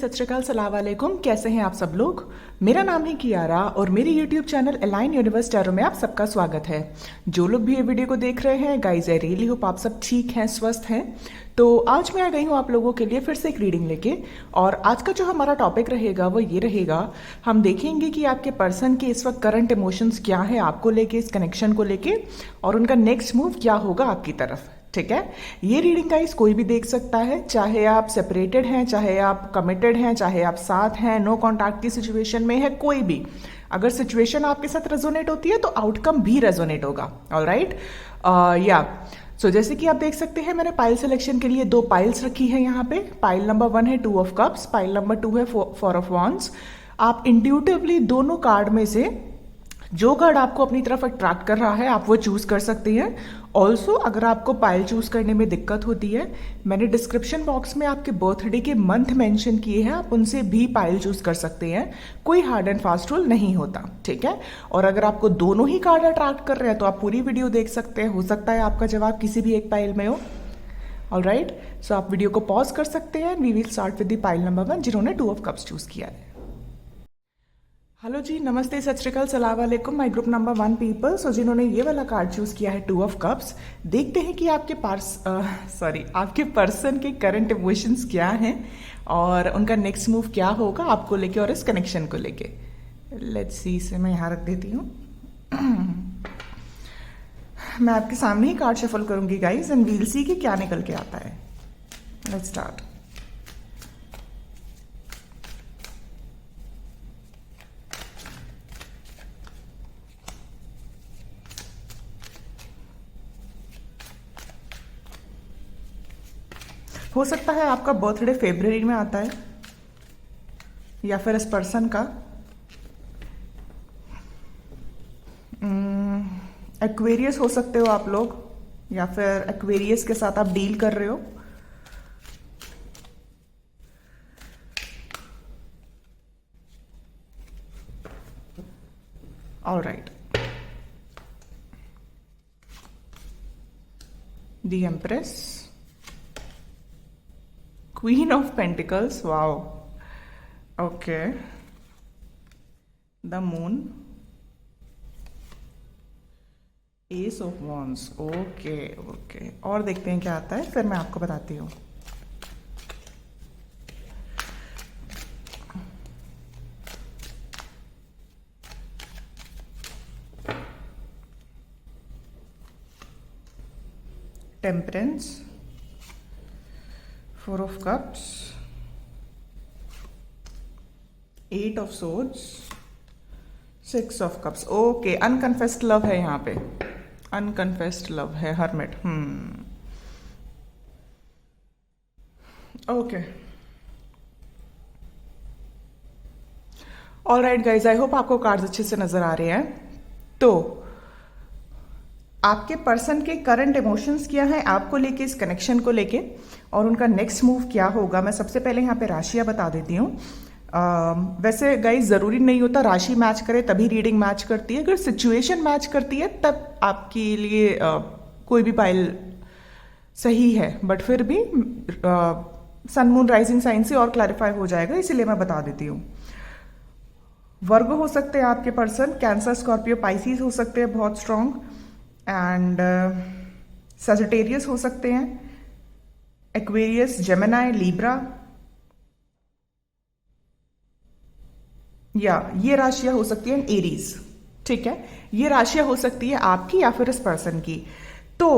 सत श्री अकाल, सलाम वालेकुम। कैसे हैं आप सब लोग। मेरा नाम है कियारा और मेरे YouTube channel align universe tarot में आप सबका स्वागत है। जो लोग भी ये वीडियो को देख रहे हैं गाइज, आई रियली होप आप सब ठीक हैं, स्वस्थ हैं। तो आज मैं आ गई हूँ आप लोगों के लिए फिर से एक रीडिंग लेके। और आज का जो हमारा टॉपिक रहेगा वो ये रहेगा, हम देखेंगे कि आपके पर्सन के इस वक्त करंट इमोशंस क्या है आपको लेके, इस कनेक्शन को लेके, और उनका नेक्स्ट मूव क्या होगा आपकी तरफ। ठीक है, ये रीडिंग गाइस कोई भी देख सकता है, चाहे आप सेपरेटेड हैं, चाहे आप कमिटेड हैं, चाहे आप साथ हैं, नो कॉन्टैक्ट की सिचुएशन में है, कोई भी। अगर सिचुएशन आपके साथ रेजोनेट होती है तो आउटकम भी रेजोनेट होगा। ऑलराइट, या सो जैसे कि आप देख सकते हैं, मैंने पाइल सिलेक्शन के लिए 2 पाइल्स रखी है यहाँ पे। पाइल नंबर 1 है 2 ऑफ कप्स, पाइल नंबर 2 है 4 ऑफ वॉन्ड्स। आप इंट्यूटिवली दोनों कार्ड में से जो कार्ड आपको अपनी तरफ अट्रैक्ट कर रहा है आप वो चूज कर सकते हैं। ऑल्सो अगर आपको पाइल चूज करने में दिक्कत होती है, मैंने डिस्क्रिप्शन बॉक्स में आपके बर्थडे के मंथ मेंशन किए हैं, आप उनसे भी पाइल चूज कर सकते हैं। कोई हार्ड एंड फास्ट रूल नहीं होता, ठीक है। और अगर आपको दोनों ही कार्ड अट्रैक्ट कर रहे हैं तो आप पूरी वीडियो देख सकते हैं, हो सकता है आपका जवाब किसी भी एक पाइल में हो। ऑलराइट, सो आप वीडियो को पॉज कर सकते हैं। We will start with the pile number 1 जिन्होंने 2 ऑफ कप्स चूज किया है। हेलो जी, नमस्ते, सत श्री अकाल, सलाम वालेकुम my group number 1 people. So जिन्होंने ये वाला कार्ड चूज किया है 2 ऑफ कप्स, देखते हैं कि आपके पर्सन के करंट इमोशंस क्या हैं और उनका नेक्स्ट मूव क्या होगा आपको लेके और इस कनेक्शन को लेके। लेट्स सी, इसे मैं यहाँ रख देती हूँ। मैं आपके सामने ही कार्ड शफल करूंगी गाइज एंड वील सी कि क्या निकल के आता है। Let's start. हो सकता है आपका बर्थडे फरवरी में आता है या फिर इस पर्सन का एक्वेरियस हो सकते हो आप लोग, या फिर एक्वेरियस के साथ आप डील कर रहे हो। Alright, the empress, Queen of Pentacles, wow, okay, the Moon, Ace of Wands, okay, और देखते हैं क्या आता है, फिर मैं आपको बताती हूँ। Temperance, 4 of cups, 8 of swords, 6 of cups, ओके। अनकन्फेस्ड लव है यहाँ पे, अनकन्फेस्ड लव है, hermit. Okay, alright guys, I hope आपको कार्ड्स अच्छे से नजर आ रहे हैं। तो आपके पर्सन के करंट इमोशंस क्या हैं आपको लेके, इस कनेक्शन को लेके, और उनका नेक्स्ट मूव क्या होगा। मैं सबसे पहले यहाँ पे राशियां बता देती हूँ। वैसे गाइस ज़रूरी नहीं होता राशि मैच करे तभी रीडिंग मैच करती है, अगर सिचुएशन मैच करती है तब आपके लिए कोई भी पाइल सही है। बट फिर भी सन मून राइजिंग साइन से और क्लैरिफाई हो जाएगा, इसीलिए मैं बता देती हूँ। वर्गो हो सकते हैं आपके पर्सन, कैंसर, स्कॉर्पियो, पाइसिस हो सकते हैं बहुत स्ट्रांग, एंड सजिटेरियस हो सकते हैं, एक्वेरियस, जेमिनाई, लिब्रा, या ये राशियां हो सकती हैं एरीज। ठीक है, ये राशियां हो सकती है आपकी या फिर इस पर्सन की। तो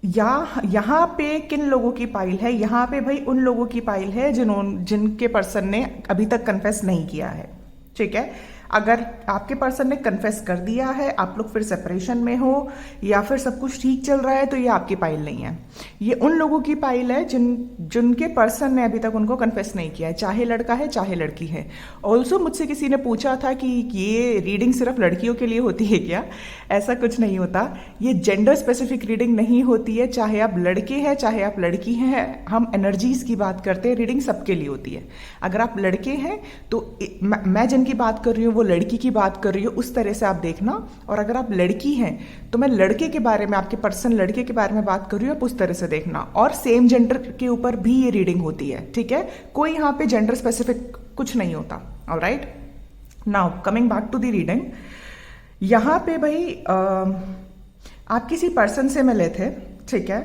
यहाँ पे किन लोगों की पाइल है, यहाँ पे भाई उन लोगों की पाइल है जिनके पर्सन ने अभी तक कन्फेस नहीं किया है। ठीक है, अगर आपके पर्सन ने कन्फेस कर दिया है, आप लोग फिर सेपरेशन में हो या फिर सब कुछ ठीक चल रहा है, तो ये आपकी पाइल नहीं है। ये उन लोगों की पाइल है जिनके पर्सन ने अभी तक उनको कन्फेस नहीं किया है, चाहे लड़का है चाहे लड़की है। ऑल्सो मुझसे किसी ने पूछा था कि ये रीडिंग सिर्फ लड़कियों के लिए होती है क्या। ऐसा कुछ नहीं होता, ये जेंडर स्पेसिफिक रीडिंग नहीं होती है। चाहे आप लड़के हैं चाहे आप लड़की हैं, हम एनर्जीज की बात करते हैं, रीडिंग सबके लिए होती है। अगर आप लड़के हैं तो मैं जिनकी बात कर रही हूँ वो लड़की की बात कर रही हो, उस तरह से आप देखना। और अगर आप लड़की हैं तो मैं लड़के के बारे में, आपके पर्सन लड़के के बारे में बात कर रही हूँ, आप उस तरह से देखना। और सेम जेंडर के ऊपर भी ये रीडिंग होती है, ठीक है? कोई यहाँ पे जेंडर स्पेसिफिक कुछ नहीं होता। Alright, now coming back to the reading. यहाँ पे भाई आप किसी पर्सन से मिले थे, ठीक है?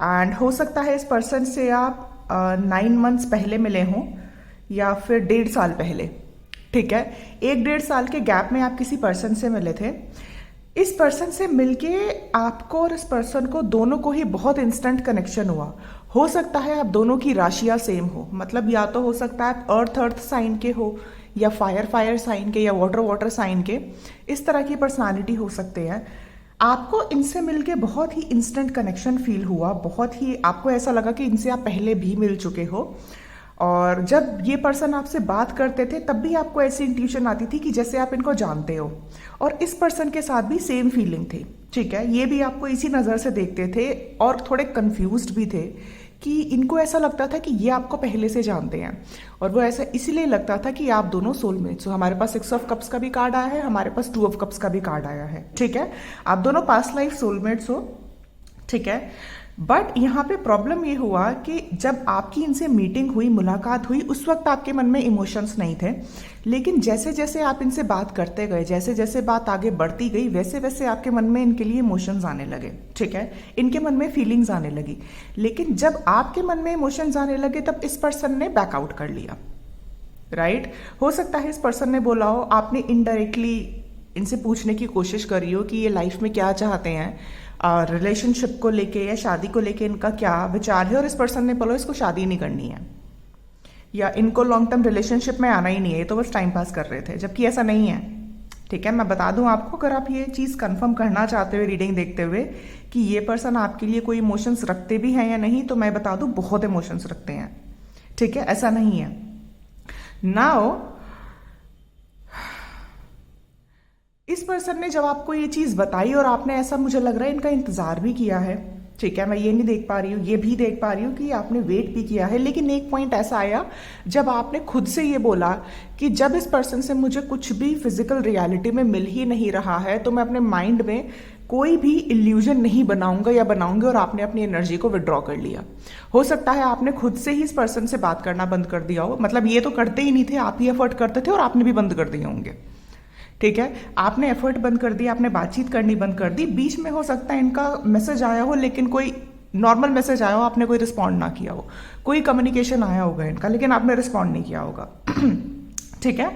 एंड हो सकता है इस पर्सन से आप 9 मंथ्स पहले मिले हों या फिर 1.5 साल पहले, ठीक है? 1-1.5 साल के गैप में आप किसी पर्सन से मिले थे। इस पर्सन से मिलके आपको और इस पर्सन को, दोनों को ही बहुत इंस्टेंट कनेक्शन हुआ। हो सकता है आप दोनों की राशियां सेम हो, मतलब या तो हो सकता है आप अर्थ अर्थ साइन के हो, या फायर फायर साइन के, या वाटर वाटर साइन के। इस तरह की पर्सनालिटी हो सकते हैं। आपको इनसे मिलके बहुत ही इंस्टेंट कनेक्शन फील हुआ, बहुत ही आपको ऐसा लगा कि इनसे आप पहले भी मिल चुके हो। और जब ये पर्सन आपसे बात करते थे तब भी आपको ऐसी इंट्यूशन आती थी कि जैसे आप इनको जानते हो। और इस पर्सन के साथ भी सेम फीलिंग थी, ठीक है? ये भी आपको इसी नज़र से देखते थे और थोड़े कंफ्यूज्ड भी थे कि इनको ऐसा लगता था कि ये आपको पहले से जानते हैं। और वो ऐसा इसलिए लगता था कि आप दोनों सोलमेट्स हो। हमारे पास 6 ऑफ कप्स का भी कार्ड आया है, हमारे पास 2 ऑफ कप्स का भी कार्ड आया है, ठीक है? आप दोनों पास्ट लाइफ सोलमेट्स हो, ठीक है? बट यहाँ पे प्रॉब्लम ये हुआ कि जब आपकी इनसे मीटिंग हुई, मुलाकात हुई, उस वक्त आपके मन में इमोशंस नहीं थे। लेकिन जैसे जैसे आप इनसे बात करते गए, जैसे जैसे बात आगे बढ़ती गई, वैसे वैसे आपके मन में इनके लिए इमोशंस आने लगे, ठीक है? इनके मन में फीलिंग्स आने लगी। लेकिन जब आपके मन में इमोशंस आने लगे तब इस पर्सन ने बैकआउट कर लिया, राइट? हो सकता है इस पर्सन ने बोला हो, आपने इनडायरेक्टली इनसे पूछने की कोशिश करी हो कि ये लाइफ में क्या चाहते हैं, रिलेशनशिप को लेके या शादी को लेके इनका क्या विचार है। और इस पर्सन ने बोला इसको शादी नहीं करनी है, या इनको लॉन्ग टर्म रिलेशनशिप में आना ही नहीं है, तो बस टाइम पास कर रहे थे, जबकि ऐसा नहीं है, ठीक है? मैं बता दूं आपको, अगर आप ये चीज़ कंफर्म करना चाहते हुए रीडिंग देखते हुए कि ये पर्सन आपके लिए कोई इमोशंस रखते भी हैं या नहीं, तो मैं बता दूं बहुत इमोशंस रखते हैं, ठीक है? ऐसा नहीं है। नाउ इस पर्सन ने जब आपको ये चीज़ बताई और आपने, ऐसा मुझे लग रहा है, इनका इंतज़ार भी किया है, ठीक है? मैं ये नहीं देख पा रही हूँ, ये भी देख पा रही हूँ कि आपने वेट भी किया है। लेकिन एक पॉइंट ऐसा आया जब आपने खुद से ये बोला कि जब इस पर्सन से मुझे कुछ भी फिजिकल रियलिटी में मिल ही नहीं रहा है तो मैं अपने माइंड में कोई भी इल्यूजन नहीं बनाऊंगा या बनाऊंगी, और आपने अपनी एनर्जी को विड्रॉ कर लिया। हो सकता है आपने खुद से ही इस पर्सन से बात करना बंद कर दिया हो, मतलब ये तो करते ही नहीं थे, आप ही एफर्ट करते थे और आपने भी बंद कर दिए होंगे, ठीक है? आपने एफर्ट बंद कर दिया, आपने बातचीत करनी बंद कर दी। बीच में हो सकता है इनका मैसेज आया हो, लेकिन कोई नॉर्मल मैसेज आया हो, आपने कोई रिस्पॉन्ड ना किया हो। कोई कम्युनिकेशन आया होगा इनका, लेकिन आपने रिस्पॉन्ड नहीं किया होगा, ठीक है?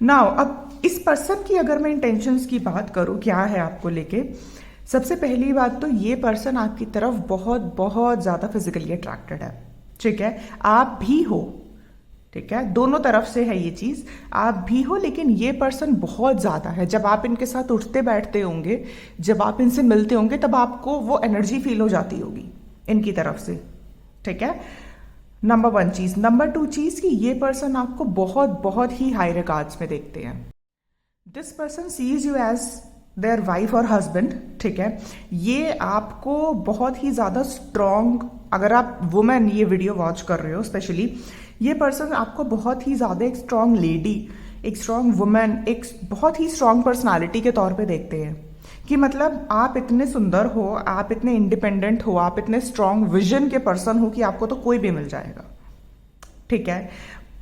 नाउ अब इस पर्सन की अगर मैं इंटेंशंस की बात करूं, क्या है आपको लेके, सबसे पहली बात तो ये पर्सन आपकी तरफ बहुत बहुत ज़्यादा फिजिकली अट्रैक्टेड है, ठीक है? आप भी हो, ठीक है? दोनों तरफ से है ये चीज़, आप भी हो, लेकिन ये पर्सन बहुत ज़्यादा है। जब आप इनके साथ उठते बैठते होंगे, जब आप इनसे मिलते होंगे, तब आपको वो एनर्जी फील हो जाती होगी इनकी तरफ से, ठीक है? नंबर 1 चीज़। नंबर 2 चीज़ कि ये पर्सन आपको बहुत बहुत ही हाई रिगार्ड्स में देखते हैं। This person sees you as their wife और हस्बैंड, ठीक है? ये आपको बहुत ही ज़्यादा स्ट्रॉन्ग, अगर आप वुमेन ये वीडियो वॉच कर रहे हो स्पेशली, ये पर्सन आपको बहुत ही ज़्यादा एक स्ट्रॉन्ग लेडी, एक स्ट्रॉन्ग वुमेन, एक बहुत ही स्ट्रॉन्ग पर्सनालिटी के तौर पे देखते हैं। कि मतलब आप इतने सुंदर हो, आप इतने इंडिपेंडेंट हो, आप इतने स्ट्रॉन्ग विजन के पर्सन हो कि आपको तो कोई भी मिल जाएगा, ठीक है?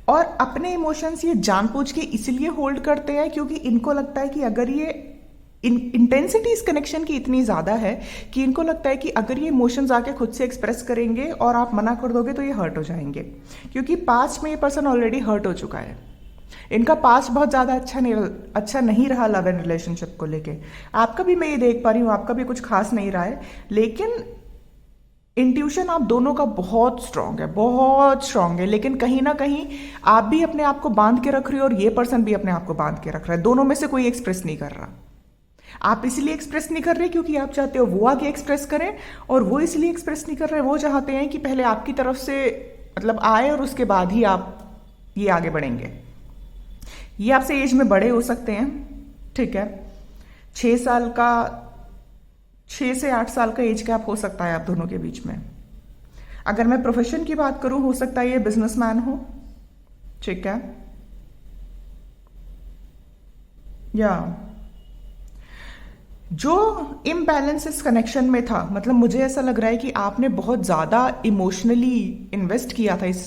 और अपने इमोशंस ये जानबूझ के इसलिए होल्ड करते हैं क्योंकि इनको लगता है कि अगर ये इंटेंसिटी इस कनेक्शन की इतनी ज़्यादा है कि इनको लगता है कि अगर ये इमोशंस आके खुद से एक्सप्रेस करेंगे और आप मना कर दोगे तो ये हर्ट हो जाएंगे, क्योंकि पास्ट में ये पर्सन ऑलरेडी हर्ट हो चुका है। इनका पास्ट बहुत ज़्यादा अच्छा नहीं रहा लव एंड रिलेशनशिप को लेके। आपका भी मैं ये देख पा रही हूँ, आपका भी कुछ खास नहीं रहा है, लेकिन इंट्यूशन आप दोनों का बहुत स्ट्रांग है, बहुत स्ट्रांग है। लेकिन कहीं ना कहीं आप भी अपने आप को बांध के रख रहे हो और ये पर्सन भी अपने आप को बांध के रख रहा है। दोनों में से कोई एक्सप्रेस नहीं कर रहा। आप इसलिए एक्सप्रेस नहीं कर रहे क्योंकि आप चाहते हो वो आगे एक्सप्रेस करें, और वो इसलिए एक्सप्रेस नहीं कर रहे, वो चाहते हैं कि पहले आपकी तरफ से मतलब आए और उसके बाद ही आप ये आगे बढ़ेंगे। ये आपसे एज में बड़े हो सकते हैं, ठीक है? 6 से 8 साल का एज गैप हो सकता है आप दोनों के बीच में। अगर मैं प्रोफेशन की बात करूं, हो सकता है ये बिजनेसमैन हो, ठीक है? या जो इम्बैलेंस इस कनेक्शन में था, मतलब मुझे ऐसा लग रहा है कि आपने बहुत ज़्यादा इमोशनली इन्वेस्ट किया था इस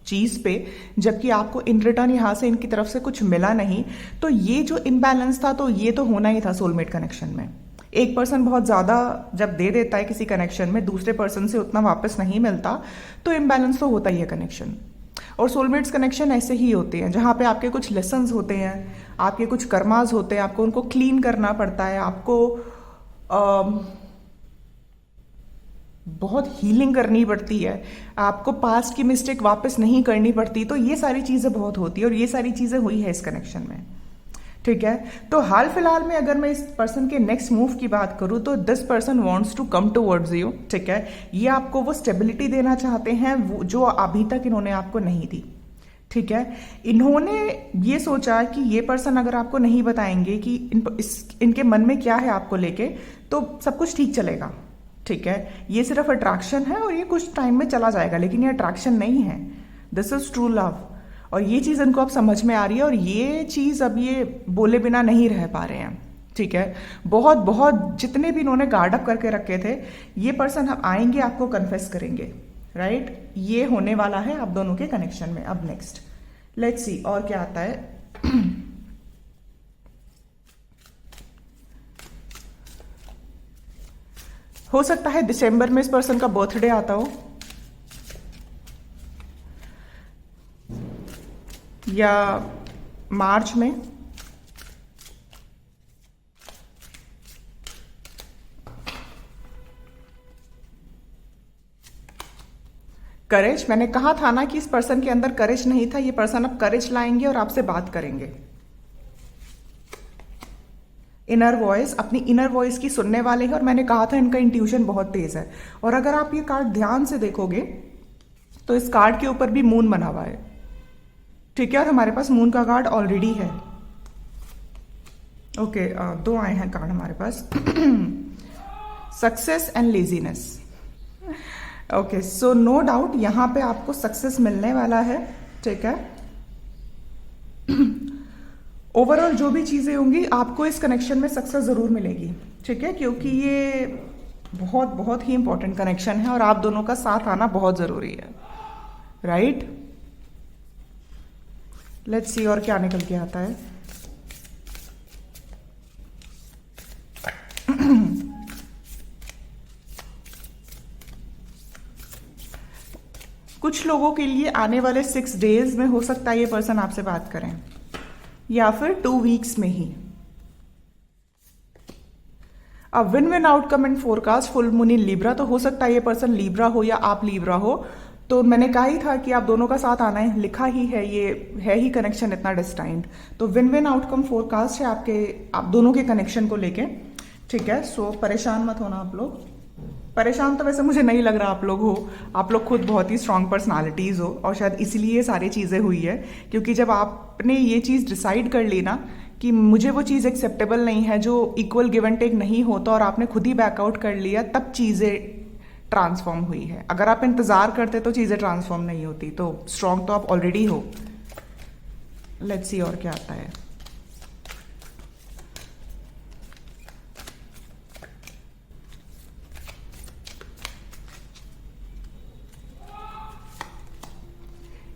चीज़ पे, जबकि आपको इन रिटर्न यहाँ से इनकी तरफ से कुछ मिला नहीं। तो ये जो इम्बैलेंस था, तो ये तो होना ही था सोलमेट कनेक्शन में। एक पर्सन बहुत ज़्यादा जब दे देता है किसी कनेक्शन में, दूसरे पर्सन से उतना वापस नहीं मिलता, तो इम्बैलेंस तो होता ही है कनेक्शन। और सोलमेट्स कनेक्शन ऐसे ही होते हैं, जहाँ पे आपके कुछ लेसन्स होते हैं, आपके कुछ कर्मास होते हैं, आपको उनको क्लीन करना पड़ता है, आपको बहुत हीलिंग करनी पड़ती है, आपको पास्ट की मिस्टेक वापस नहीं करनी पड़ती। तो ये सारी चीज़ें बहुत होती है, और ये सारी चीज़ें हुई है इस कनेक्शन में। ठीक है, तो हाल फिलहाल में अगर मैं इस पर्सन के नेक्स्ट मूव की बात करूं, तो this person wants to come towards you. ठीक है, ये आपको वो स्टेबिलिटी देना चाहते हैं जो अभी तक इन्होंने आपको नहीं दी। ठीक है, इन्होंने ये सोचा कि ये पर्सन अगर आपको नहीं बताएंगे कि इनके मन में क्या है आपको लेके, तो सब कुछ ठीक चलेगा। ठीक है, ये सिर्फ अट्रैक्शन है और ये कुछ टाइम में चला जाएगा, लेकिन ये अट्रैक्शन नहीं है, दिस इज ट्रू लव। और ये चीज़ इनको अब समझ में आ रही है, और ये चीज़ अब ये बोले बिना नहीं रह पा रहे हैं। ठीक है, बहुत बहुत जितने भी इन्होंने गार्ड अप करके रखे थे, ये पर्सन अब आएंगे, आपको कन्फेस करेंगे। राइट, ये होने वाला है आप दोनों के कनेक्शन में। अब नेक्स्ट लेट्स सी और क्या आता है। हो सकता है दिसंबर में इस पर्सन का बर्थडे आता हो, या मार्च में। करेज, मैंने कहा था ना कि इस पर्सन के अंदर करेज नहीं था, ये पर्सन अब करेज लाएंगे और आपसे बात करेंगे। इनर वॉइस, अपनी इनर वॉइस की सुनने वाले हैं, और मैंने कहा था इनका इंट्यूशन बहुत तेज है। और अगर आप ये कार्ड ध्यान से देखोगे तो इस कार्ड के ऊपर भी मून बना हुआ है। ठीक है, और हमारे पास मून का कार्ड ऑलरेडी है। ओके, दो आए हैं कार्ड हमारे पास। Success and laziness. Okay, so no doubt यहाँ पे आपको सक्सेस मिलने वाला है। ठीक है, ओवरऑल जो भी चीज़ें होंगी आपको इस कनेक्शन में सक्सेस ज़रूर मिलेगी। ठीक है, क्योंकि ये बहुत बहुत ही इंपॉर्टेंट कनेक्शन है और आप दोनों का साथ आना बहुत ज़रूरी है। राइट, लेट्स सी और क्या निकल के आता है। कुछ लोगों के लिए आने वाले 6 डेज में हो सकता है ये पर्सन आपसे बात करें, या फिर 2 वीक्स में ही। अब win win outcome in forecast, full moon in Libra, तो हो सकता है ये पर्सन लीब्रा हो या आप लीब्रा हो। तो मैंने कहा ही था कि आप दोनों का साथ आना है, लिखा ही है, ये है ही कनेक्शन इतना डिस्टाइंड। तो विन विन आउटकम फोरकास्ट है आप दोनों के कनेक्शन को लेके। ठीक है, सो परेशान मत होना आप लोग। परेशान तो वैसे मुझे नहीं लग रहा आप लोग हो, आप लोग खुद बहुत ही स्ट्रांग पर्सनालिटीज हो, और शायद इसलिए ये सारी चीज़ें हुई है। क्योंकि जब आपने ये चीज़ डिसाइड कर ली ना कि मुझे वो चीज़ एक्सेप्टेबल नहीं है जो इक्वल गिव एंड टेक नहीं होता, और आपने खुद ही बैकआउट कर लिया, तब चीज़ें ट्रांसफॉर्म हुई है। अगर आप इंतजार करते तो चीज़ें ट्रांसफॉर्म नहीं होती। तो स्ट्रांग तो आप ऑलरेडी हो। लेट्स सी और क्या आता है।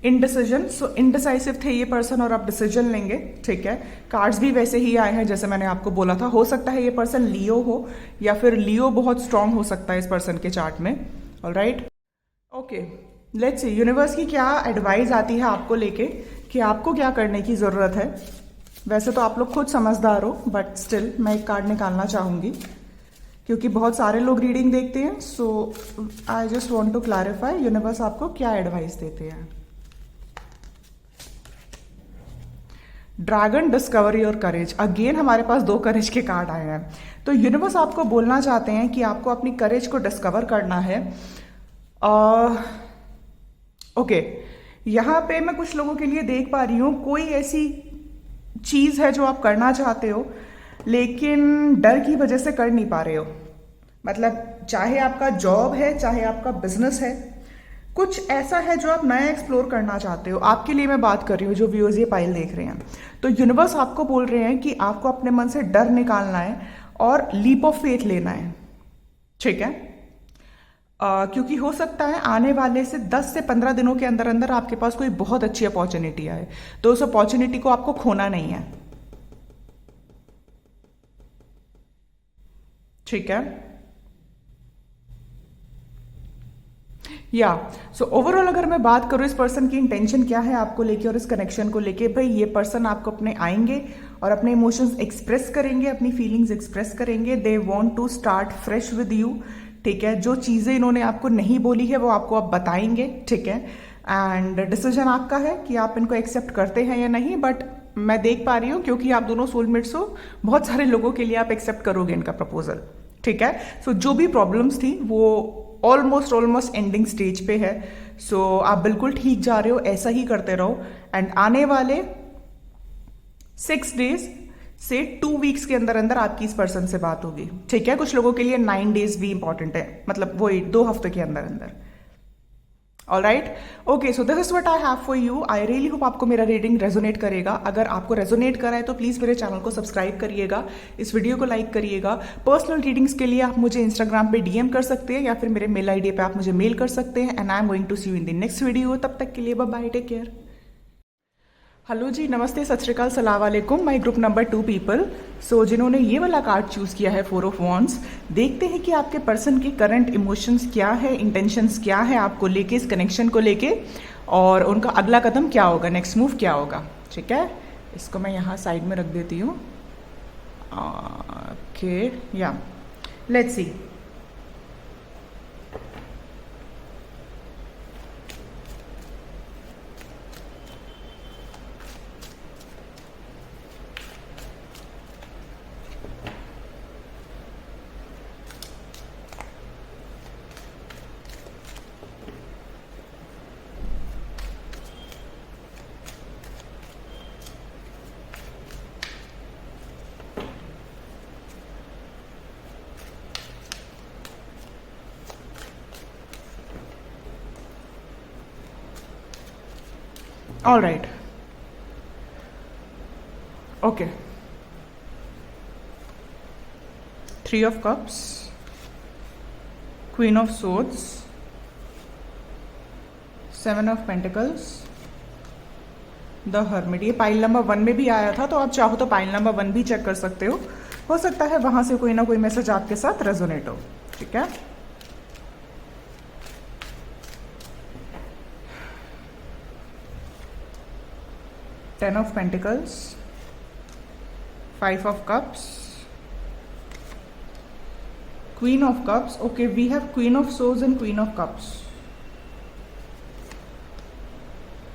इनडिसीजन, सो इनडिसाइसिव थे ये पर्सन और आप डिसीजन लेंगे। ठीक है, कार्ड्स भी वैसे ही आए हैं जैसे मैंने आपको बोला था। हो सकता है ये पर्सन लियो हो, या फिर लियो बहुत स्ट्रांग हो सकता है इस पर्सन के चार्ट में। Alright, okay, let's see universe की क्या एडवाइस आती है आपको लेके, कि आपको क्या करने की ज़रूरत है। वैसे तो आप लोग खुद समझदार हो, बट स्टिल मैं एक कार्ड निकालना चाहूँगी क्योंकि बहुत सारे लोग रीडिंग देखते हैं। So I just want to clarify universe आपको क्या एडवाइस देते हैं। ड्रैगन, डिस्कवरी और करेज। अगेन हमारे पास 2 करेज के कार्ड आए हैं। तो यूनिवर्स आपको बोलना चाहते हैं कि आपको अपनी करेज को डिस्कवर करना है। ओके, यहाँ पे मैं कुछ लोगों के लिए देख पा रही हूँ, कोई ऐसी चीज़ है जो आप करना चाहते हो लेकिन डर की वजह से कर नहीं पा रहे हो। मतलब चाहे आपका जॉब है, चाहे आपका बिजनेस है, कुछ ऐसा है जो आप नया एक्सप्लोर करना चाहते हो। आपके लिए मैं बात कर रही हूँ जो व्यूअर्स ये पाइल देख रहे हैं। तो यूनिवर्स आपको बोल रहे हैं कि आपको अपने मन से डर निकालना है और लीप ऑफ फेथ लेना है, ठीक है। क्योंकि हो सकता है आने वाले से 10 से 15 दिनों के अंदर अंदर आपके पास कोई बहुत अच्छी अपॉर्चुनिटी आए, तो उस अपॉर्चुनिटी को आपको खोना नहीं है, ठीक है। या सो ओवरऑल अगर मैं बात करूँ इस पर्सन की इंटेंशन क्या है आपको लेके और इस कनेक्शन को लेके, भाई ये पर्सन आपको अपने आएंगे और अपने इमोशंस एक्सप्रेस करेंगे, अपनी फीलिंग्स एक्सप्रेस करेंगे। They want to start fresh with you, ठीक है। जो चीज़ें इन्होंने आपको नहीं बोली है वो आपको आप बताएंगे, ठीक है। एंड डिसीजन आपका है कि आप इनको एक्सेप्ट करते हैं या नहीं, बट मैं देख पा रही हूँ क्योंकि आप दोनों सोलमेट्स हो, बहुत सारे लोगों के लिए आप एक्सेप्ट करोगे इनका प्रपोजल, ठीक है। सो जो भी प्रॉब्लम्स थी वो ऑलमोस्ट एंडिंग स्टेज पे है। सो आप बिल्कुल ठीक जा रहे हो, ऐसा ही करते रहो। एंड आने वाले 6 डेज से 2 वीक्स के अंदर अंदर आपकी इस पर्सन से बात होगी, ठीक है। कुछ लोगों के लिए 9 डेज भी इंपॉर्टेंट है, मतलब वही 2 हफ्ते के अंदर अंदर। All right, okay, so this is what I have for you. I really hope आपको मेरा रीडिंग रेजोनेट करेगा। अगर आपको रेजोनेट करा है तो प्लीज़ मेरे चैनल को सब्सक्राइब करिएगा, इस वीडियो को लाइक करिएगा। पर्सनल रीडिंग्स के लिए आप मुझे इंस्टाग्राम पे डीएम कर सकते हैं या फिर मेरे मेल आईडी पे आप मुझे मेल कर सकते हैं। And I am going to see you in the next video. तब तक के लिए bye bye, take care. Hello जी, नमस्ते, सत श्री अकाल, सलाम वालेकुम। My group number 2 people. So जिन्होंने ये वाला कार्ड चूज़ किया है 4 ऑफ वॉन्ड्स, देखते हैं कि आपके पर्सन की करंट इमोशंस क्या है, इंटेंशंस क्या है आपको लेके, इस कनेक्शन को लेके, और उनका अगला कदम क्या होगा, नेक्स्ट मूव क्या होगा, ठीक है। इसको मैं यहाँ साइड में रख देती हूँ। ओके, या let's see. All right. Okay. 3 of Cups, Queen of Swords, 7 of Pentacles, The Hermit। ये पाइल नंबर 1 में भी आया था, तो आप चाहो तो पाइल नंबर 1 भी चेक कर सकते हो सकता है वहां से कोई ना कोई मैसेज आपके साथ रेजोनेट हो, ठीक है। Ten of Pentacles, 5 of Cups, Queen of Cups. Okay, we have Queen of Swords and Queen of Cups.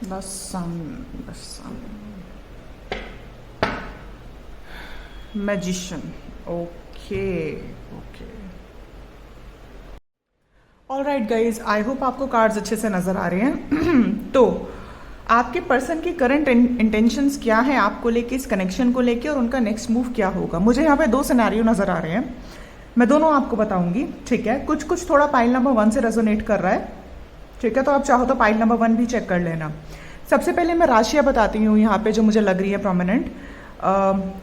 The Sun. Magician. Okay. All right guys, I hope आपको कार्ड्स अच्छे से नजर आ रहे हैं। तो आपके पर्सन की करंट इंटेंशंस क्या है आपको लेके, इस कनेक्शन को लेके, और उनका नेक्स्ट मूव क्या होगा। मुझे यहाँ पे 2 सिनेरियो नजर आ रहे हैं, मैं दोनों आपको बताऊंगी, ठीक है। कुछ थोड़ा पाइल नंबर 1 से रेजोनेट कर रहा है, ठीक है। तो आप चाहो तो पाइल नंबर 1 भी चेक कर लेना। सबसे पहले मैं राशियां बताती हूँ यहाँ पे जो मुझे लग रही है प्रोमिनेंट।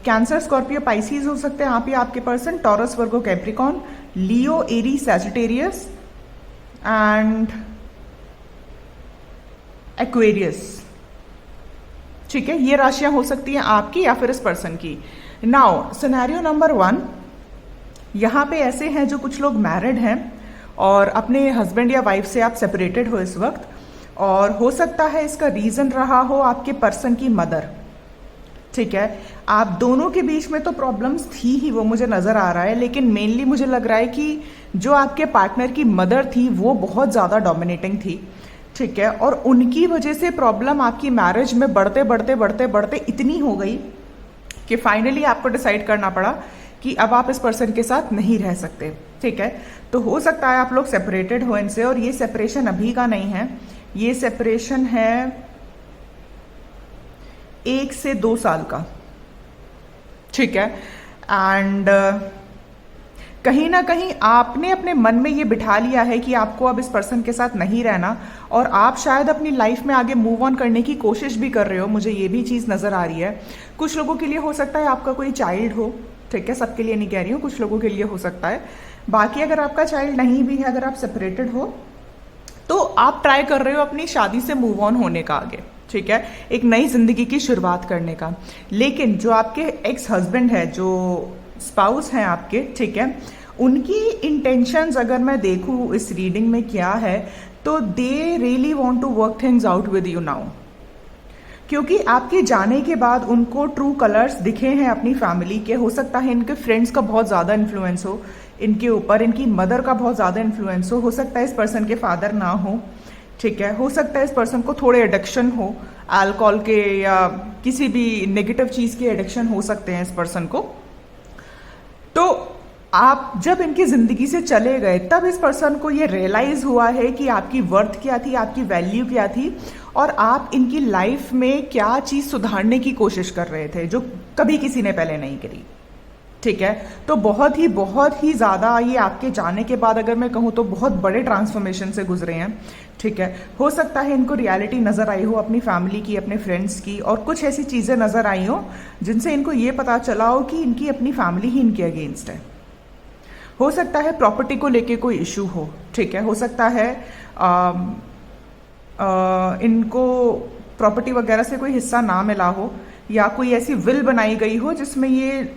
कैंसर, स्कॉर्पियो, पाइसीज हो सकते हैं आप या आपके person, taurus, Virgo, Capricorn, Leo, Aries, Sagittarius and Aquarius, ठीक है। ये राशियां हो सकती हैं आपकी या फिर इस पर्सन की। नाउ सिनेरियो नंबर 1, यहां पे ऐसे हैं जो कुछ लोग मैरिड हैं और अपने हस्बैंड या वाइफ से आप सेपरेटेड हो इस वक्त, और हो सकता है इसका रीजन रहा हो आपके पर्सन की मदर, ठीक है। आप दोनों के बीच में तो प्रॉब्लम्स थी ही, वो मुझे नजर आ रहा है, लेकिन मेनली मुझे लग रहा है कि जो आपके पार्टनर की मदर थी वो बहुत ज्यादा डोमिनेटिंग थी, ठीक है। और उनकी वजह से प्रॉब्लम आपकी मैरिज में बढ़ते इतनी हो गई कि फाइनली आपको डिसाइड करना पड़ा कि अब आप इस पर्सन के साथ नहीं रह सकते, ठीक है। तो हो सकता है आप लोग सेपरेटेड हो इनसे, और ये सेपरेशन अभी का नहीं है, ये सेपरेशन है 1 से 2 साल का, ठीक है। एंड कहीं ना कहीं आपने अपने मन में ये बिठा लिया है कि आपको अब इस पर्सन के साथ नहीं रहना, और आप शायद अपनी लाइफ में आगे मूव ऑन करने की कोशिश भी कर रहे हो। मुझे ये भी चीज़ नज़र आ रही है। कुछ लोगों के लिए हो सकता है आपका कोई चाइल्ड हो, ठीक है, सबके लिए नहीं कह रही हूँ, कुछ लोगों के लिए हो सकता है। बाकी अगर आपका चाइल्ड नहीं भी है, अगर आप सेपरेटेड हो, तो आप ट्राई कर रहे हो अपनी शादी से मूव ऑन होने का आगे, ठीक है, एक नई जिंदगी की शुरुआत करने का। लेकिन जो आपके एक्स हस्बैंड है, जो स्पाउस हैं आपके, ठीक है, उनकी इंटेंशंस अगर मैं देखूं इस रीडिंग में क्या है, तो they really want to work things out with you now. क्योंकि आपके जाने के बाद उनको ट्रू कलर्स दिखे हैं अपनी फैमिली के। हो सकता है इनके फ्रेंड्स का बहुत ज़्यादा इन्फ्लुएंस हो इनके ऊपर, इनकी मदर का बहुत ज़्यादा इन्फ्लुएंस हो सकता है इस पर्सन के फादर ना हो, ठीक है, हो सकता है इस पर्सन को थोड़े एडिक्शन हो, अल्कोहल के या किसी भी नेगेटिव चीज़ के एडिक्शन हो सकते हैं इस पर्सन को। तो आप जब इनकी ज़िंदगी से चले गए, तब इस पर्सन को ये रियलाइज़ हुआ है कि आपकी वर्थ क्या थी, आपकी वैल्यू क्या थी, और आप इनकी लाइफ में क्या चीज़ सुधारने की कोशिश कर रहे थे जो कभी किसी ने पहले नहीं करी, ठीक है। तो बहुत ही ज़्यादा ये आपके जाने के बाद अगर मैं कहूँ तो बहुत बड़े ट्रांसफॉर्मेशन से गुजरे हैं, ठीक है। हो सकता है इनको रियलिटी नज़र आई हो अपनी फैमिली की, अपने फ्रेंड्स की, और कुछ ऐसी चीज़ें नज़र आई हो जिनसे इनको ये पता चला हो कि इनकी अपनी फैमिली ही इनके अगेंस्ट है। हो सकता है प्रॉपर्टी को लेके कोई इशू हो, ठीक है, हो सकता है इनको प्रॉपर्टी वगैरह से कोई हिस्सा ना मिला हो, या कोई ऐसी विल बनाई गई हो जिसमें ये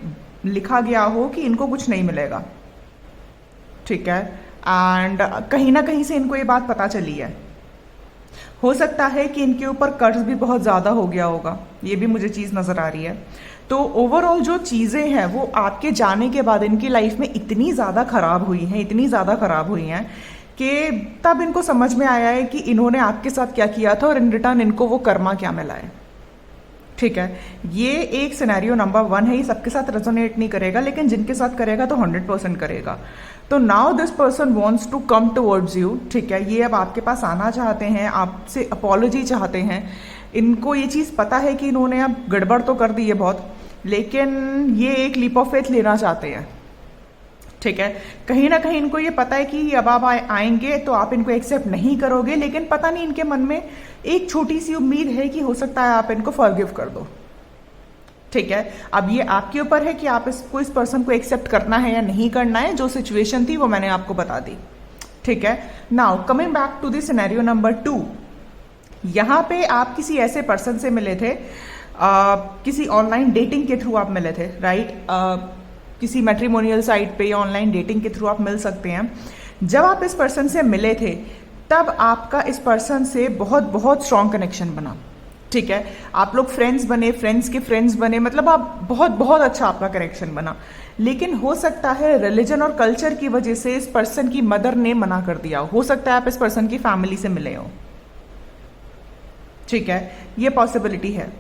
लिखा गया हो कि इनको कुछ नहीं मिलेगा, ठीक है, एंड कहीं ना कहीं से इनको ये बात पता चली है। हो सकता है कि इनके ऊपर कर्ज भी बहुत ज़्यादा हो गया होगा, ये भी मुझे चीज़ नज़र आ रही है। तो ओवरऑल जो चीज़ें हैं वो आपके जाने के बाद इनकी लाइफ में इतनी ज़्यादा ख़राब हुई हैं, इतनी ज़्यादा ख़राब हुई हैं कि तब इनको समझ में आया है कि इन्होंने आपके साथ क्या किया था और इन रिटर्न इनको वो कर्मा क्या मिला है, ठीक है। ये एक सिनेरियो नंबर 1 है, ये सबके साथ रेजोनेट नहीं करेगा, लेकिन जिनके साथ करेगा तो 100% करेगा। तो now this person wants to come towards you, ठीक है, ये अब आपके पास आना चाहते हैं, आपसे अपॉलॉजी चाहते हैं। इनको ये चीज़ पता है कि इन्होंने अब गड़बड़ तो कर दी है बहुत, लेकिन ये एक लीप ऑफ फेथ लेना चाहते हैं, ठीक है। कहीं ना कहीं इनको ये पता है कि अब आप आएंगे तो आप इनको एक्सेप्ट नहीं करोगे, लेकिन पता नहीं इनके मन में एक छोटी सी उम्मीद है कि हो सकता है आप इनको फॉरगिव कर दो, ठीक है। अब ये आपके ऊपर है कि आप इस पर्सन को एक्सेप्ट करना है या नहीं करना है। जो सिचुएशन थी वो मैंने आपको बता दी, ठीक है। Now coming back to the scenario number 2, यहाँ पे आप किसी ऐसे पर्सन से मिले थे, किसी ऑनलाइन डेटिंग के थ्रू आप मिले थे, राइट, किसी मैट्रिमोनियल साइट पे या ऑनलाइन डेटिंग के थ्रू आप मिल सकते हैं। जब आप इस पर्सन से मिले थे तब आपका इस पर्सन से बहुत स्ट्रॉन्ग कनेक्शन बना, ठीक है। आप लोग फ्रेंड्स बने, फ्रेंड्स के फ्रेंड्स बने, मतलब आप बहुत अच्छा आपका कनेक्शन बना। लेकिन हो सकता है रिलीजन और कल्चर की वजह से इस पर्सन की मदर ने मना कर दिया हो सकता है आप इस पर्सन की फैमिली से मिले हो, ठीक है, ये पॉसिबिलिटी है।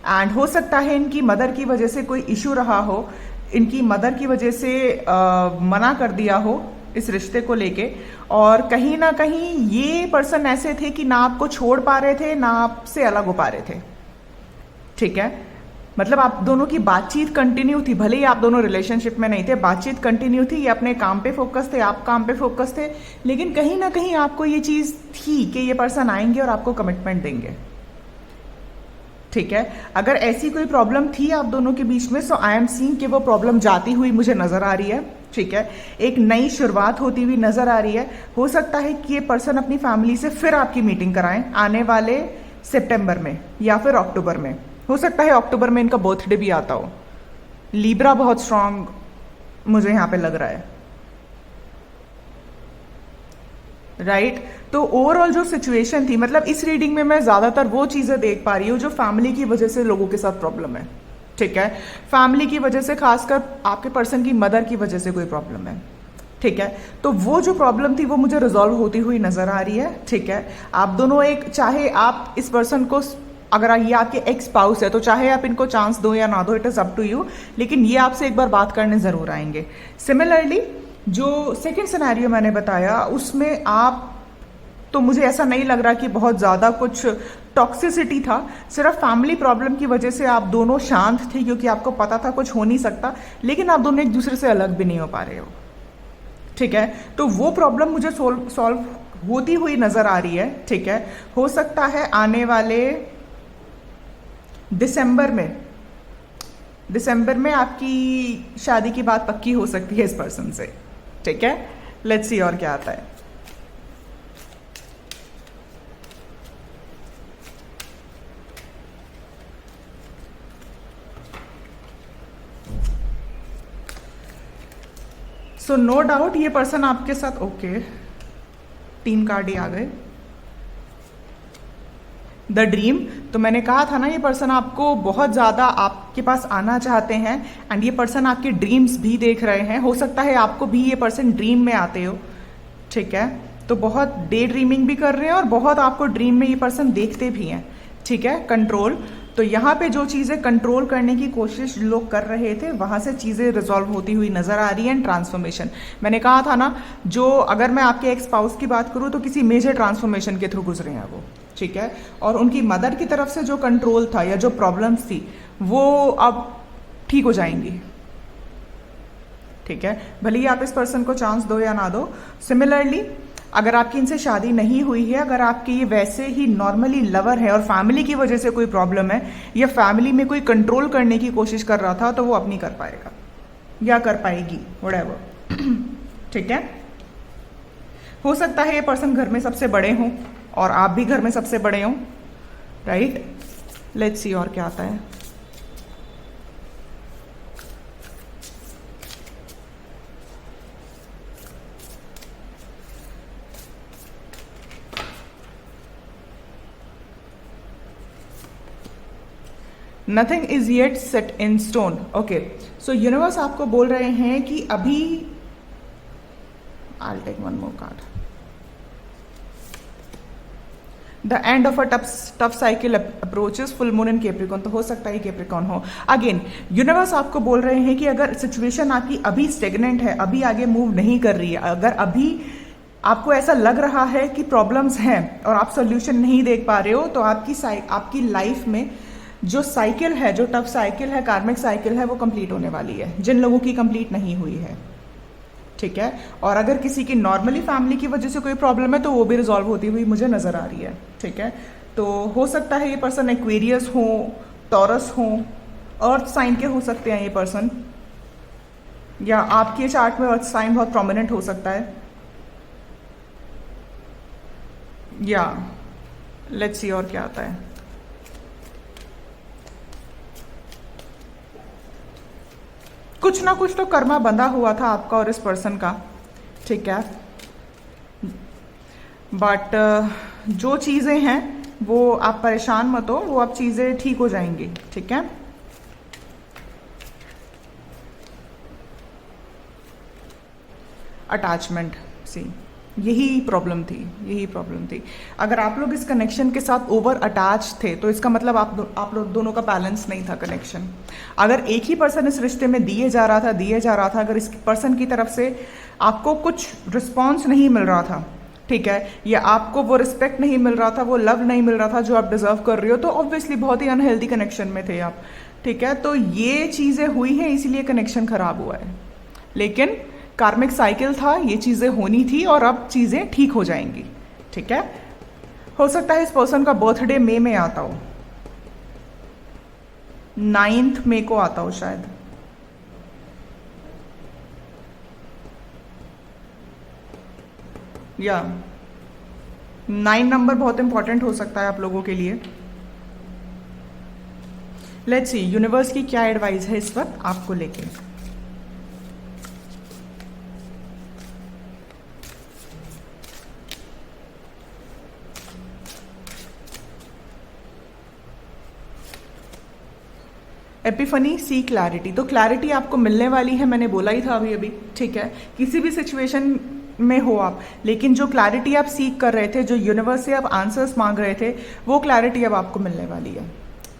एंड हो सकता है इनकी मदर की वजह से कोई इशू रहा हो, इनकी मदर की वजह से मना कर दिया हो इस रिश्ते को लेके, और कहीं ना कहीं ये पर्सन ऐसे थे कि ना आपको छोड़ पा रहे थे ना आपसे अलग हो पा रहे थे, ठीक है। मतलब आप दोनों की बातचीत कंटिन्यू थी, भले ही आप दोनों रिलेशनशिप में नहीं थे, बातचीत कंटिन्यू थी, ये अपने काम पे फोकस थे, आप काम पे फोकस थे, लेकिन कहीं ना कहीं आपको ये चीज़ थी कि ये पर्सन आएंगे और आपको कमिटमेंट देंगे, ठीक है। अगर ऐसी कोई प्रॉब्लम थी आप दोनों के बीच में, सो आई एम सीइंग कि वो प्रॉब्लम जाती हुई मुझे नजर आ रही है, ठीक है, एक नई शुरुआत होती हुई नजर आ रही है। हो सकता है कि ये पर्सन अपनी फैमिली से फिर आपकी मीटिंग कराएं आने वाले सितंबर में या फिर अक्टूबर में। हो सकता है अक्टूबर में इनका बर्थडे भी आता हो। लीब्रा बहुत स्ट्रांग मुझे यहाँ पे लग रहा है, राइट। तो ओवरऑल जो सिचुएशन थी, मतलब इस रीडिंग में मैं ज्यादातर वो चीजें देख पा रही हूँ जो फैमिली की वजह से लोगों के साथ प्रॉब्लम है, ठीक है। फैमिली की वजह से, खासकर आपके पर्सन की मदर की वजह से कोई प्रॉब्लम है, ठीक है। तो वो जो प्रॉब्लम थी वो मुझे रिजॉल्व होती हुई नजर आ रही है, ठीक है। आप दोनों एक, चाहे आप इस पर्सन को, अगर ये आपके एक्स स्पाउस है तो चाहे आप इनको चांस दो या ना दो, it is up to you, लेकिन ये आपसे एक बार बात करने जरूर आएंगे। सिमिलरली जो सेकेंड सिनेरियो मैंने बताया उसमें आप, तो मुझे ऐसा नहीं लग रहा कि बहुत ज़्यादा कुछ टॉक्सिसिटी था, सिर्फ फैमिली प्रॉब्लम की वजह से आप दोनों शांत थे क्योंकि आपको पता था कुछ हो नहीं सकता, लेकिन आप दोनों एक दूसरे से अलग भी नहीं हो पा रहे हो, ठीक है, तो वो प्रॉब्लम मुझे सॉल्व होती हुई नजर आ रही है। ठीक है, हो सकता है आने वाले दिसंबर में आपकी शादी की बात पक्की हो सकती है इस पर्सन से। ठीक है, लेट्स सी और क्या आता है। सो नो डाउट ये पर्सन आपके साथ ओके, 3 कार्ड ही आ गए। द ड्रीम, तो मैंने कहा था ना ये पर्सन आपको बहुत ज़्यादा आपके पास आना चाहते हैं एंड ये पर्सन आपके ड्रीम्स भी देख रहे हैं। हो सकता है आपको भी ये पर्सन ड्रीम में आते हो। ठीक है, तो बहुत डे ड्रीमिंग भी कर रहे हैं और बहुत आपको ड्रीम में ये पर्सन देखते भी हैं। ठीक है, कंट्रोल, तो यहाँ पे जो चीज़ें कंट्रोल करने की कोशिश लोग कर रहे थे वहाँ से चीज़ें रिजॉल्व होती हुई नज़र आ रही हैं। ट्रांसफॉर्मेशन, मैंने कहा था ना, जो अगर मैं आपके एक्स स्पाउस की बात करूँ तो किसी मेजर ट्रांसफॉर्मेशन के थ्रू गुजरे हैं वो। ठीक है, और उनकी मदर की तरफ से जो कंट्रोल था या जो प्रॉब्लम्स थी वो अब ठीक हो जाएंगी। ठीक है, भले ही आप इस पर्सन को चांस दो या ना दो। सिमिलरली अगर आपकी इनसे शादी नहीं हुई है, अगर आपके ये वैसे ही नॉर्मली लवर है और फैमिली की वजह से कोई प्रॉब्लम है या फैमिली में कोई कंट्रोल करने की कोशिश कर रहा था, तो वो अब नहीं कर पाएगा या कर पाएगी, व्हाटएवर। ठीक है, हो सकता है ये पर्सन घर में सबसे बड़े हों और आप भी घर में सबसे बड़े हों। राइट, लेट्स सी और क्या आता है। Nothing is yet set in stone. Okay, so universe आपको बोल रहे हैं कि अभी I take one more card, the end of a tough cycle approaches, full moon in Capricorn, तो हो सकता है कैप्रिकॉन हो। अगेन यूनिवर्स आपको बोल रहे हैं कि अगर सिचुएशन आपकी अभी स्टेगनेंट है, अभी आगे मूव नहीं कर रही है, अगर अभी आपको ऐसा लग रहा है कि प्रॉब्लम्स हैं और आप सोल्यूशन नहीं देख पा रहे हो, तो आपकी लाइफ में जो साइकिल है, जो टफ साइकिल है, कार्मिक साइकिल है, वो कंप्लीट होने वाली है, जिन लोगों की कंप्लीट नहीं हुई है। ठीक है, और अगर किसी की नॉर्मली फैमिली की वजह से कोई प्रॉब्लम है तो वो भी रिजॉल्व होती हुई मुझे नजर आ रही है। ठीक है, तो हो सकता है ये पर्सन एक्वेरियस हो, टॉरस हो, अर्थ साइन के हो सकते हैं ये पर्सन, या आपके चार्ट में अर्थ साइन बहुत प्रोमिनेंट हो सकता है। या लेट्स सी और क्या आता है। कुछ ना कुछ तो कर्मा बंधा हुआ था आपका और इस पर्सन का। ठीक है, बट जो चीजें हैं वो आप परेशान मत हो, वो अब चीजें ठीक हो जाएंगी। ठीक है, अटैचमेंट, सी यही प्रॉब्लम थी। अगर आप लोग इस कनेक्शन के साथ ओवर अटैच थे तो इसका मतलब आप लोग दोनों का बैलेंस नहीं था कनेक्शन। अगर एक ही पर्सन इस रिश्ते में दिए जा रहा था, अगर इस पर्सन की तरफ से आपको कुछ रिस्पॉन्स नहीं मिल रहा था, ठीक है, या आपको वो रिस्पेक्ट नहीं मिल रहा था, वो लव नहीं मिल रहा था जो आप डिजर्व कर रहे हो, तो ऑब्वियसली बहुत ही अनहेल्दी कनेक्शन में थे आप। ठीक है, तो ये चीजें हुई हैं, इसीलिए कनेक्शन खराब हुआ है। लेकिन कार्मिक साइकिल था, ये चीजें होनी थी और अब चीजें ठीक हो जाएंगी। ठीक है, हो सकता है इस पर्सन का बर्थडे मई में आता हो, 9 मई को आता हो शायद। या 9 नंबर बहुत इंपॉर्टेंट हो सकता है आप लोगों के लिए। लेट्स सी यूनिवर्स की क्या एडवाइस है इस वक्त आपको लेके। एपिफनी, सी क्लैरिटी, तो क्लैरिटी आपको मिलने वाली है, मैंने बोला ही था अभी। ठीक है, किसी भी सिचुएशन में हो आप, लेकिन जो क्लैरिटी आप सीख कर रहे थे, जो यूनिवर्स से आप आंसर्स मांग रहे थे, वो क्लैरिटी अब आपको मिलने वाली है।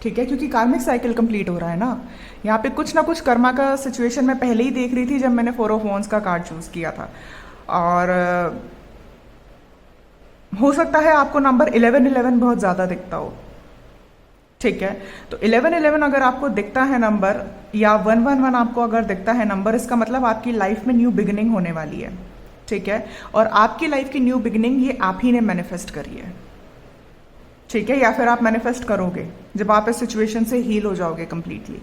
ठीक है, क्योंकि कार्मिक साइकिल कंप्लीट हो रहा है ना, यहाँ पे कुछ ना कुछ कर्मा का सिचुएशन मैं पहले ही देख रही थी जब मैंने 4 ऑफ वॉन्ड्स का कार्ड चूज किया था। और हो सकता है आपको नंबर 11 बहुत ज्यादा दिखता हो। ठीक है, तो 11 अगर आपको दिखता है नंबर, या 111 आपको अगर दिखता है नंबर, इसका मतलब आपकी लाइफ में न्यू बिगिनिंग होने वाली है। ठीक है, और आपकी लाइफ की न्यू बिगिनिंग ये आप ही ने मैनिफेस्ट करी है, ठीक है, या फिर आप मैनिफेस्ट करोगे जब आप इस सिचुएशन से हील हो जाओगे कंप्लीटली,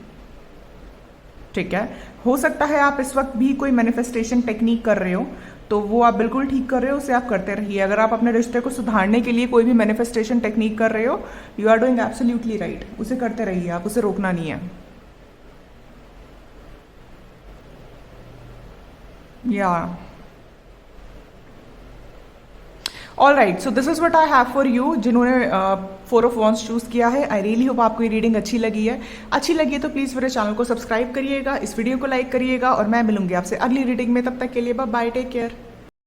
ठीक है। हो सकता है आप इस वक्त भी कोई मैनिफेस्टेशन टेक्निक कर रहे हो, तो वो आप बिल्कुल ठीक कर रहे हो, उसे आप करते रहिए। अगर आप अपने रिश्ते को सुधारने के लिए कोई भी मैनिफेस्टेशन टेक्निक कर रहे हो, you are doing absolutely right, उसे करते रहिए, आप उसे रोकना नहीं है। या all right, so this is what I have for you. जिन्होंने 4 ऑफ वॉन्ड्स चूज किया है, आई रियली होप आपको ये रीडिंग अच्छी लगी है। अच्छी लगी है तो प्लीज़ मेरे चैनल को सब्सक्राइब करिएगा, इस वीडियो को लाइक करिएगा, और मैं मिलूंगी आपसे अगली रीडिंग में। तब तक के लिए बाय बाय, टेक केयर।